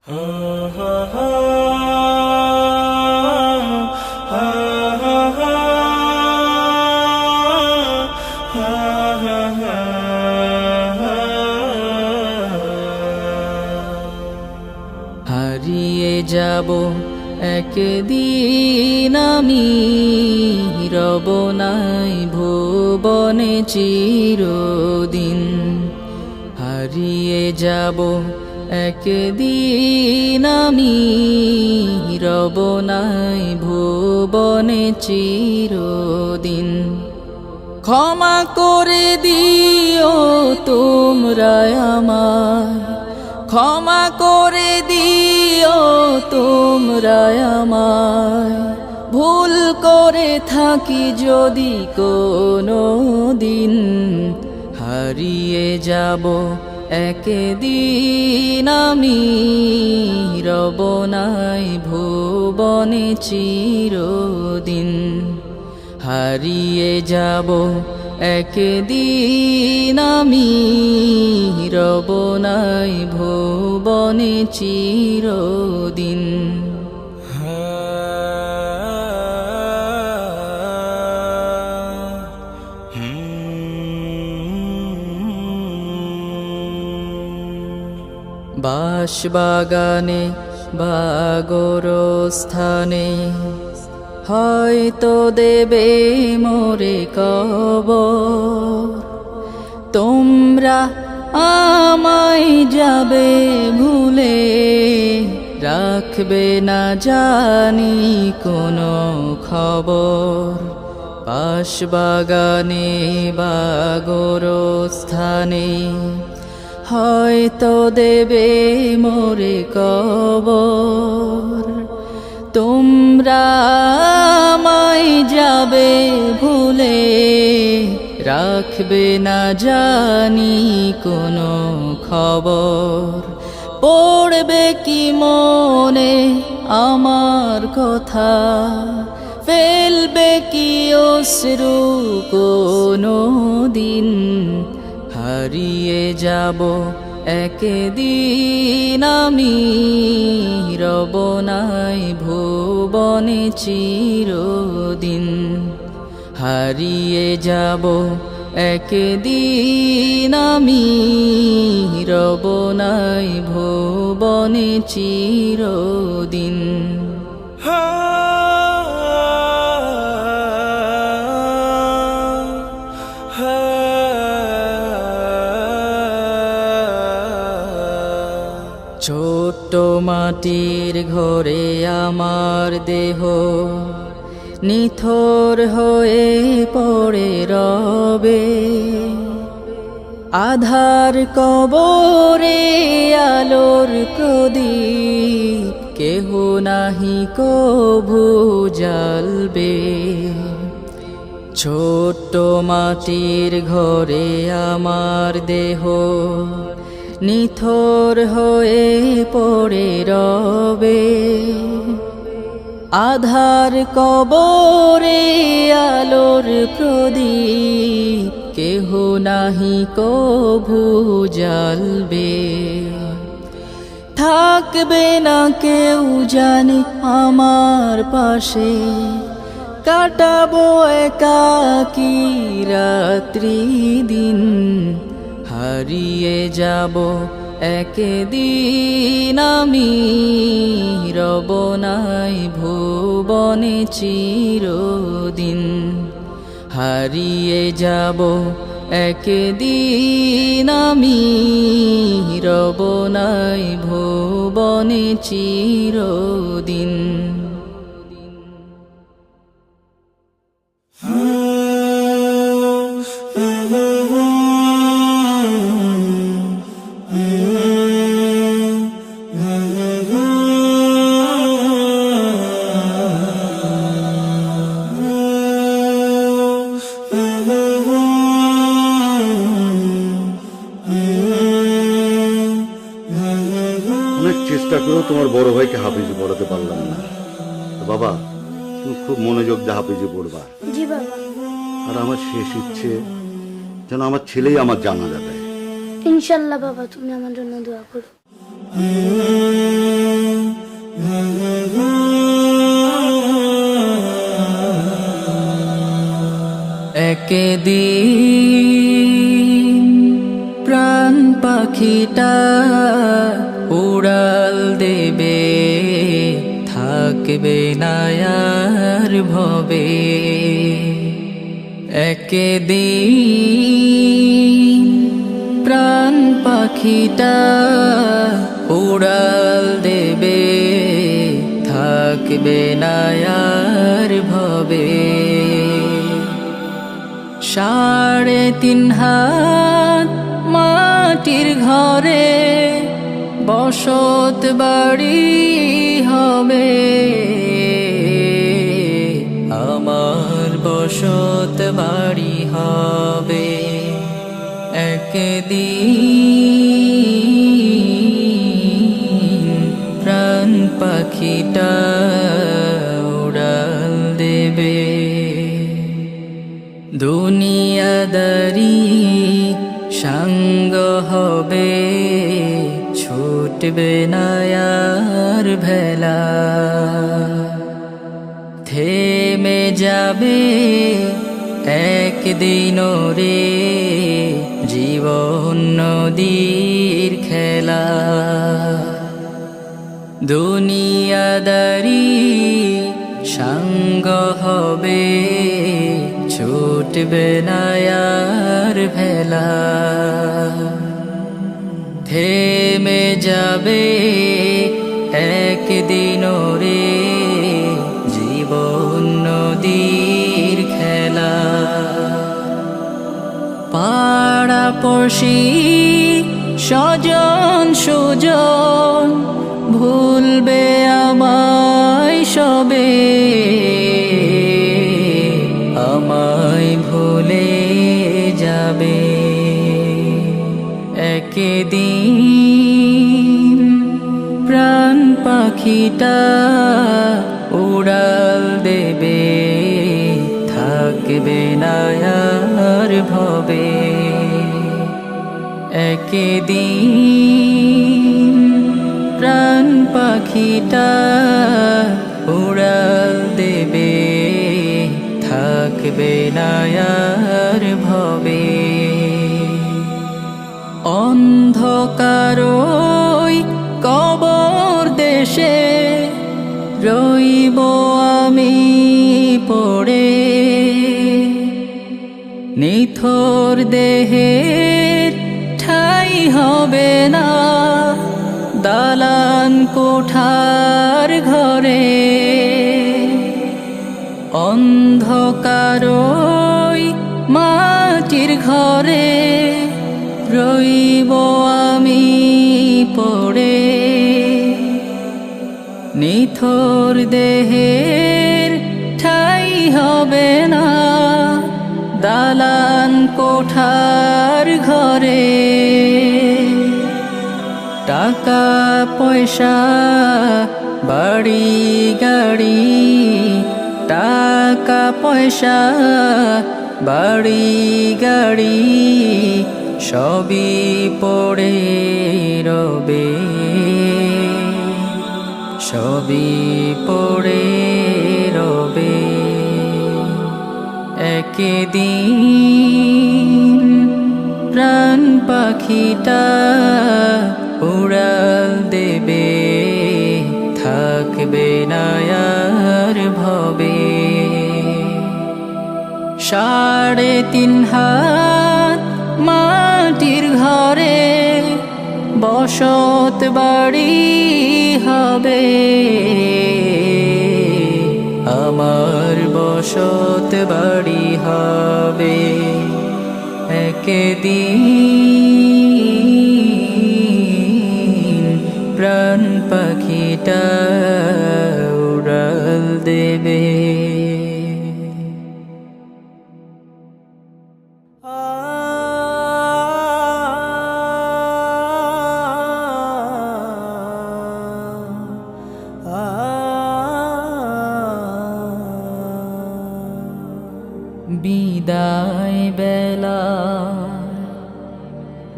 হারিয়ে যাব একদিন আমি, রব নাই ভুবনে চিরদিন। হারিয়ে যাব একদিন আমি, রব নাই ভুবনে চিরদিন। ক্ষমা করে দিও তোমরা আমায়, ক্ষমা করে দিও তোমরা আমায়, ভুল করে থাকি যদি কোনো দিন। হারিয়ে যাব একদিন আমি, রব নাই ভুবনে চিরদিন। হারিয়ে যাব একদিন আমি, রব নাই ভুবনে চিরদিন। বাঁশবাগানে বা গোরস্থানে হয়তো দেবে মোরে কবর। তোমরা আমায় যাবে ভুলে, রাখবে না জানি কোনো খবর। বাঁশবাগানে বা গোরস্থানে হয়তো দেবে মোরে কবর। তোমরা আমায় যাবে ভুলে, রাখবে না জানি কোনো খবর। পড়বে কি মনে আমার কথা, ফেলবে কি অশ্রু কোনো দিন। হারিয়ে যাব একদিন আমি, রব নাই ভুবনে চিরদিন। হারিয়ে যাব একদিন আমি, রব নাই ভুবনে চিরদিন। ছোট্ট মাটির ঘরে আমার দেহ নিথর হয়ে পড়ে রবে। আধার কবরে আলোর প্রদীপ কেহ নাহি কভু জ্বালবে। ছোট্ট মাটির ঘরে আমার দেহ নিথর হয়ে পড়ে রবে। আধার কবরে আলোর প্রদীপ কেহ নাহি কভু জ্বালবে। থাকবে না কেউ জানি আমার পাশে, কাটাবো একাকী রাত্রি দিন। হারিয়ে যাব একদিন আমি, রব নাই ভুবনে চিরদিন। হারিয়ে যাব একদিন আমি, রব নাই ভুবনে চিরদিন। চেষ্টা করেও তোমার বড় ভাইকে হাফিজে পড়াতে পারলাম না। বাবা, তুমি খুব মনোযোগ দিয়ে হাফিজে পড়বা। জি বাবা। আর আমার শেষ ইচ্ছে যেন আমার ছেলেই আমার জানাজা দেয়। ইনশাআল্লাহ বাবা, তুমি আমার জন্য দোয়া করো। একদিন প্রাণ পাখিটা উড়াল দেবে, থাকবে না আর ভবে। একদিন প্রাণ পাখিটা উড়াল দেবে, থাকবে না আর ভবে। 3.5 হাত মাটির ঘরে বসত বাড়ি হবে, আমার বসত বাড়ি হবে। একদিন প্রাণ পাখিটা উড়াল দেবে। দুনিয়াদারি সঙ্গ হবে, ছুটবে না আর ভেলা। থেমে যাবে একদিন রে জীবন নদীর খেলা। দুনিয়াদারি সঙ্গ হবে, ছুটবে না আর ভেলা। থেমে যাবে একদিন রে জীবন নদীর খেলা। পাড়াপড়শি স্বজন সুজন ভুলবে আমায় সবে, আমায় ভুলে যাবে। একদিন প্রাণ পাখিটা উড়াল দেবে, থাকবে না আর ভবে। একদিন প্রাণ পাখিটা উড়াল দেবে, থাকবে না আর ভবে। অন্ধকারই কবর দেশে রইব আমি পড়ে, নিথর দেহের ঠাই হবে না দালান কোঠার ঘরে। অন্ধকারই মাটির ঘরে রইব আমি পড়ে, নিথর দেহের ঠাই হবে না দালান কোঠার ঘরে। টাকা পয়সা বাড়ি গাড়ি, টাকা পয়সা বাড়ি গাড়ি সবই পড়ে রবে, সবই পড়ে রবে। একদিন প্রাণ পাখিটা উড়াল দেবে, থাকবে না আর ভবে। 3.5 হাত মাটির ঘরে বসত বাড়ি হবে, আমার বসত বাড়ি হবে। একদিন প্রাণ পাখিটা উড়াল দেবে। বিদায় বেলা,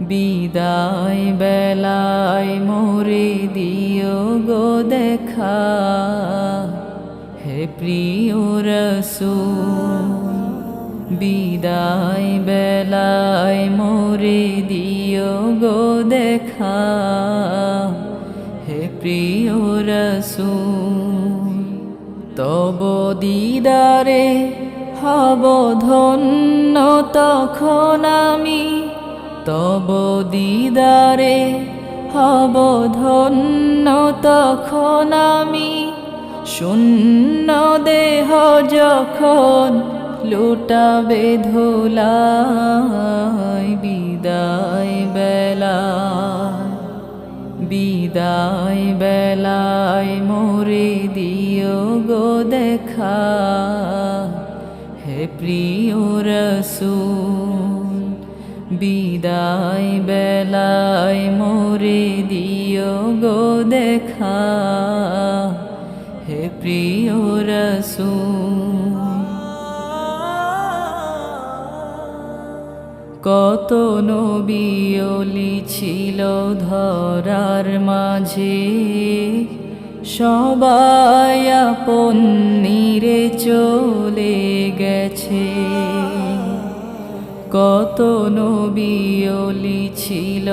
বিদায় বেলায় মোরে দিও গো দেখা, হে প্রিয় রাসূল বিদায় বেলায় মোরে দিও গো দেখা, হে প্রিয় রাসূল। তব দিদারে হব ধন্য তখন আমি, তব দিদারে হব ধন্য তখন আমি। শূন্য দেহ যখন লুটাবে ধুলায়, বিদায় বেলায়, বিদায় বেলায় মোরে দিও গো দেখা, হে প্রিয় রাসূল। বিদায় বেলায় মোরে দিও গো দেখা, হে প্রিয় রাসূল। কত নবী ওলি ছিল ধরার মাঝে, সবাই আপন নিরে চলে গেছে। কত নবী ওলি ছিল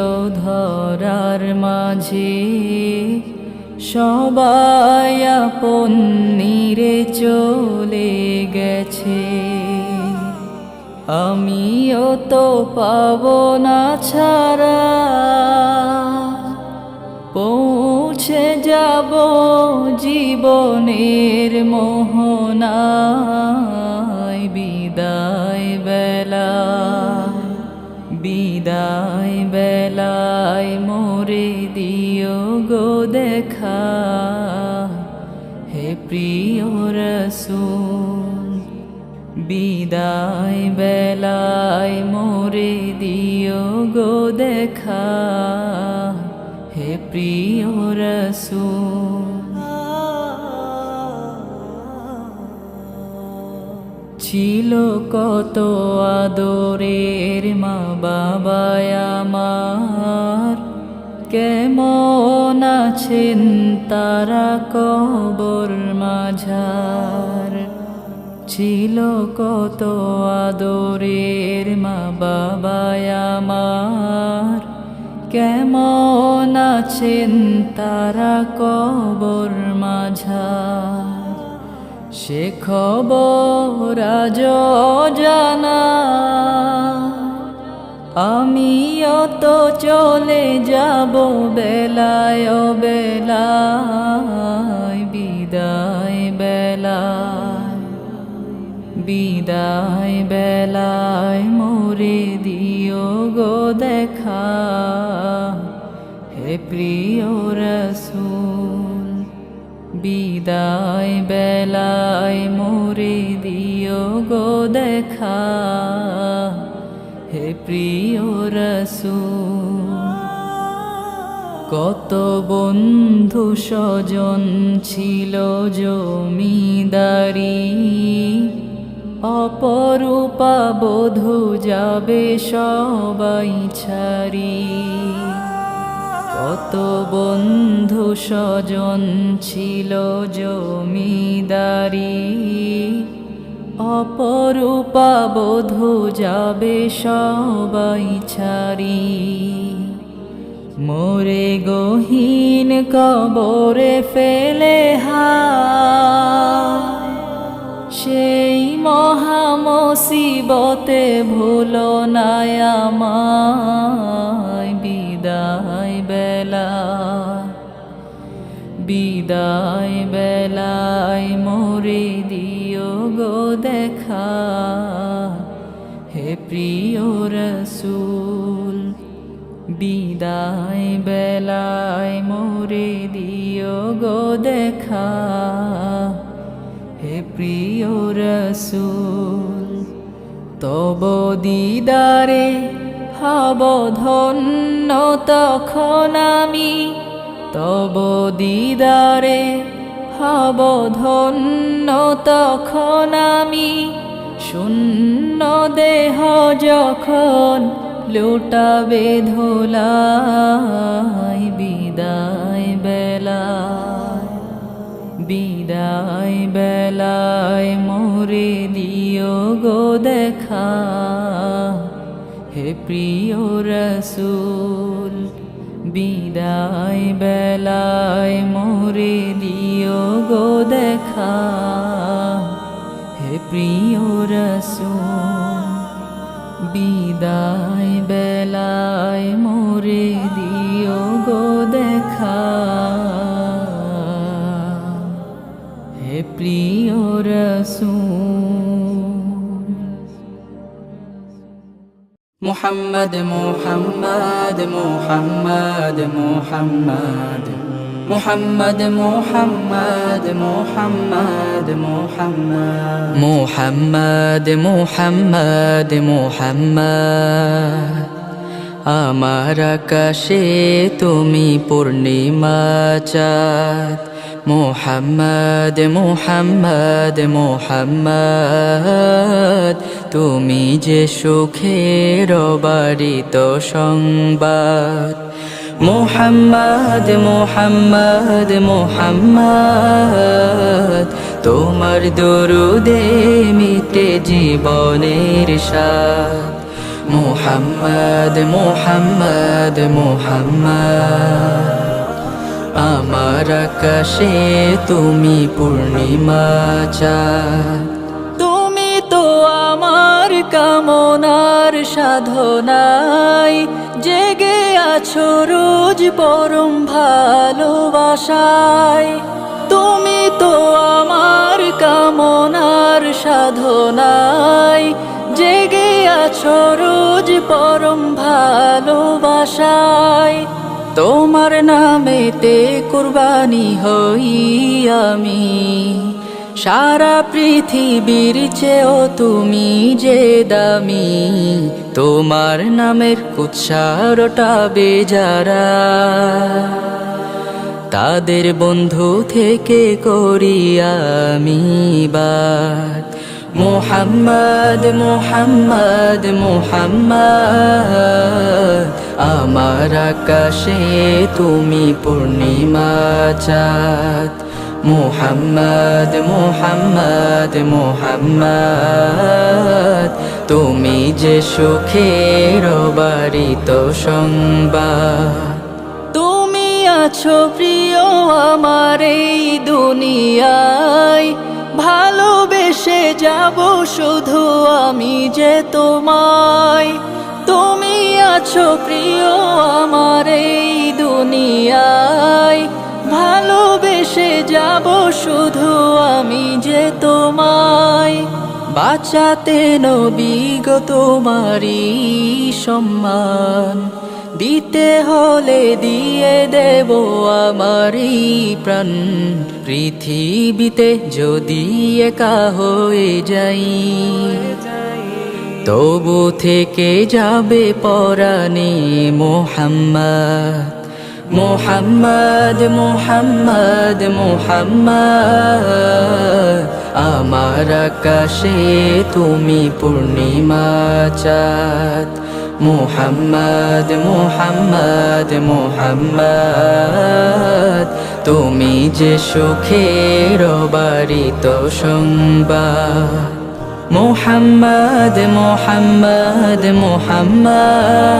ধরার মাঝে, সবাই আপন নিরে চলে গেছে। আমিও তো পাব না ছাড়া, পৌঁছে যাব জীবনের মোহনায়। বিদায় বেলায়, বিদায় বেলায় মোরে দিও গো দেখা, হে প্রিয় রাসূল। বিদায় বেলায় মোরে দিও গো দেখা, হে প্রিয় রাসূল। ছিল কত আদরের মা বাবায় আমার, কেমন আছেন তারা কবর মাঝার। ছিল কত আদরের মা বাবায় আমার, কেমন আছেন তারা কবর মাঝার। সে খবর আজ জানা, আমিও তো চলে যাব বেলায় বেলায়। বিদায় বেলায়, বিদায় বেলায় মোরে দিও গো দেখা, হে প্রিয় রাসূল। বিদায় বেলায় মোরে দিও গো দেখা, হে প্রিয় রাসূল। কত বন্ধু স্বজন ছিল জমিদারি, অপরূপা বধূ যাবে সবাই ছাড়ি। কত বন্ধু স্বজন ছিল জমিদারি, অপরূপা বধূ যাবে সবাই ছাড়ি। মোরে গহীন কবরে ফেলে সেই মহা মুসিবতে ভুলো না আমায়। বিদায় বেলায়, বিদায় বেলায় মোরে দিও গো দেখা, হে প্রিয় রাসূল। বিদায় বেলায় মোরে দিও গো দেখা, হে প্রিয় রাসূল। তব দিদারে হব ধন্য তখন আমি, তব দিদারে হব ধন্য তখন আমি। শূন্য দেহ যখন লুটাবে ধুলায়, বিদায় বেলায়, বিদায় বেলায় মোরে দিও গো দেখা, হে প্রিয় রসূল বিদায় বেলায় মোরে দিও গো দেখা, হে প্রিয় রসূল বিদায় বেলায় মোরে দিও গো দেখা, হে প্রিয় রসূল। মুহাম্মদ মুহাম্মদ মুহাম্মদ মুহাম্মদ মুহাম্মদ মুহাম্মদ মুহাম্মদ মুহাম্মদ মুহাম্মদ মুহাম্মদ আমার আকাশে তুমি পূর্ণিমা চাঁদ, মুহাম্মদ মুহাম্মদ মুহাম্মদ তুমি যে সুখের বারিত সংবাদ, মুহাম্মদ মুহাম্মদ মুহাম্মদ তোমার দরুদে মিটে জীবনের স্বাদ, মুহাম্মদ মুহাম্মদ মুহাম্মদ আমার আকাশে তুমি পূর্ণিমা চাঁদ, তুমি তো আমার কামনার সাধনায় জেগে আছো রোজ পরম ভালোবাসায়, তুমি তো আমার কামনার সাধনায় জেগে আছো রোজ পরম ভালোবাসায়, তোমার নামেতে কুরবানি হই আমি, সারা পৃথিবীর চেয়েও তুমি যে দামি, তোমার নামের উচ্চারটা বেজারা তাদের বন্ধু থেকে করি আমি বাদ, মুহাম্মদ মুহাম্মদ মুহাম্মদ আমার আকাশে তুমি পূর্ণিমা চাঁদ, মুহাম্মদ মুহাম্মদ মুহাম্মদ তুমি যে সুখের বারিত সংবাদ, তুমি আছো প্রিয় আমার এই দুনিয়ায়, ভালোবেসে যাব শুধু আমি যে তোমায়, তুমি আছো প্রিয় আমার এই দুনিয়ায়, ভালোবেসে যাব শুধু আমি যে তোমায়, বাঁচাতে নবী গো তোমারই সম্মান, দিতে হলে দিয়ে দেব আমারই প্রাণ, পৃথিবীতে যদি একা হয়ে যাই তবু থেকে যাবে পরাণে মুহাম্মদ, মুহাম্মদ মুহাম্মদ মুহাম্মদ আমার আকাশে তুমি পূর্ণিমা চাঁদ, মুহাম্মদ মুহাম্মদ মুহাম্মদ তুমি যে সুখের বারিত সংবাদ, মুহাম্মদ মুহাম্মদ মুহাম্মদ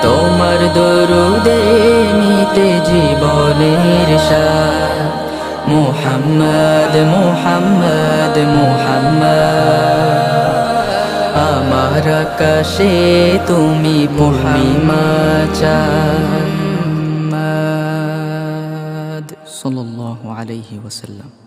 তোমার দরুদে মিটে জীবনের স্বাদ, মুহাম্মদ মুহাম্মদ মুহাম্মদ আমার আকাশে তুমি পূর্ণিমা চাঁদ, সাল্লাল্লাহু আলাইহি ওয়াসাল্লাম।